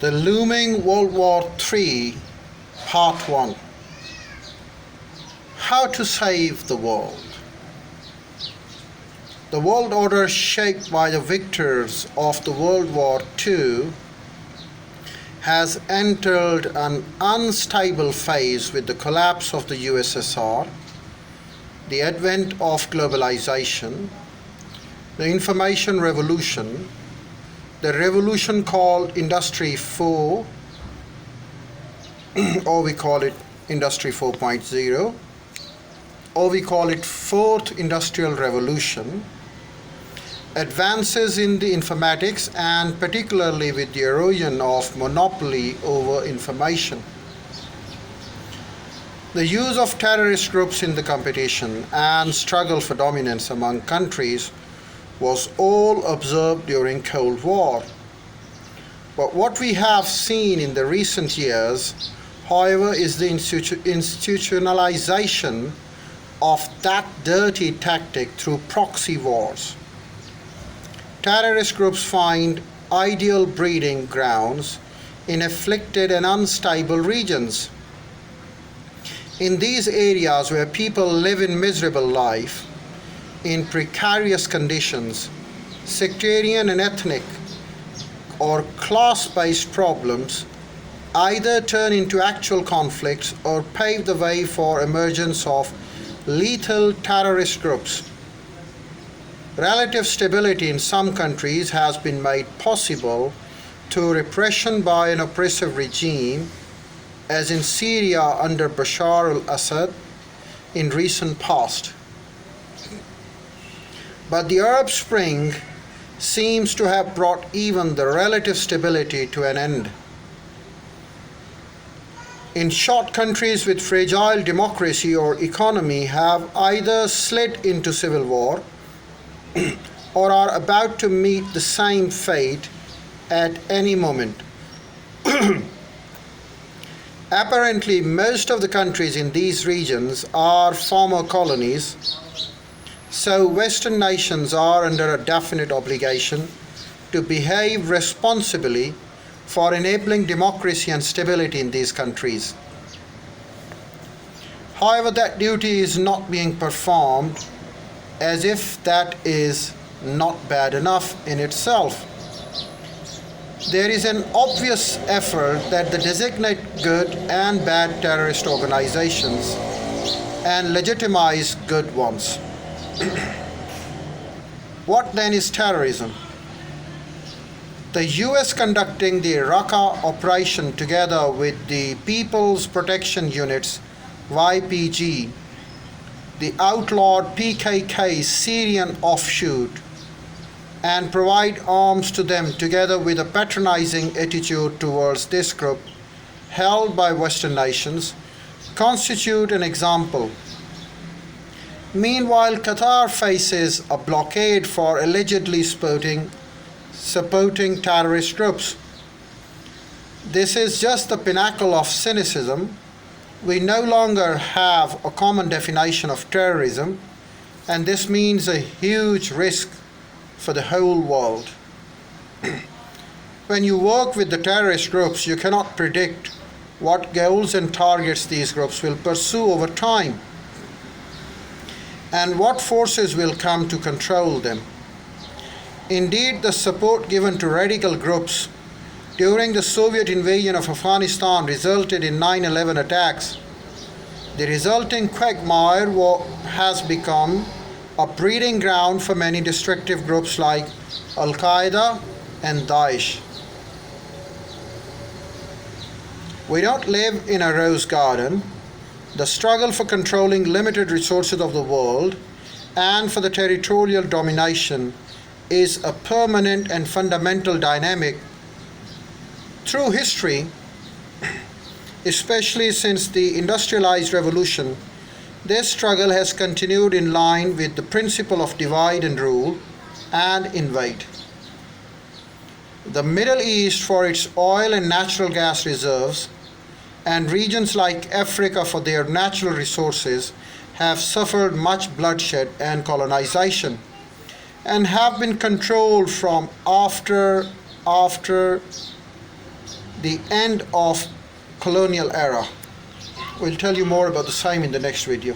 The Looming World War III, Part 1. How to save the world. The world order shaped by the victors of the World War II has entered an unstable phase with the collapse of the USSR, the advent of globalization, the information revolution, the revolution called Industry 4, or we call it Industry 4.0, or we call it Fourth Industrial Revolution, advances in the informatics and particularly with the erosion of monopoly over information. The use of terrorist groups in the competition and struggle for dominance among countries was all observed during Cold War. But what we have seen in the recent years, however, is the institutionalization of that dirty tactic through proxy wars. Terrorist groups find ideal breeding grounds in afflicted and unstable regions. In these areas where people live in miserable life, in precarious conditions, sectarian and ethnic or class-based problems either turn into actual conflicts or pave the way for emergence of lethal terrorist groups. Relative stability in some countries has been made possible through repression by an oppressive regime, as in Syria under Bashar al-Assad in recent past. But the Arab Spring seems to have brought even the relative stability to an end. In short, countries with fragile democracy or economy have either slid into civil war or are about to meet the same fate at any moment. Apparently, most of the countries in these regions are former colonies, so Western nations are under a definite obligation to behave responsibly for enabling democracy and stability in these countries. However, that duty is not being performed, as if that is not bad enough in itself. There is an obvious effort that the designate good and bad terrorist organizations and legitimize good ones. What then is terrorism? The US conducting the Raqqa operation together with the People's Protection Units, YPG, the outlawed PKK Syrian offshoot, and provide arms to them together with a patronizing attitude towards this group held by Western nations, constitute an example. Meanwhile, Qatar faces a blockade for allegedly supporting terrorist groups. This is just the pinnacle of cynicism. We no longer have a common definition of terrorism, and this means a huge risk for the whole world. When you work with the terrorist groups, you cannot predict what goals and targets these groups will pursue over time, and what forces will come to control them. Indeed, the support given to radical groups during the Soviet invasion of Afghanistan resulted in 9/11 attacks. The resulting quagmire has become a breeding ground for many destructive groups like Al-Qaeda and Daesh. We don't live in a rose garden. The struggle for controlling limited resources of the world and for the territorial domination is a permanent and fundamental dynamic. Through history, especially since the industrialized revolution, this struggle has continued in line with the principle of divide and rule and invade. The Middle East, for its oil and natural gas reserves, and regions like Africa for their natural resources, have suffered much bloodshed and colonization, and have been controlled from after the end of colonial era. We'll tell you more about the same in the next video.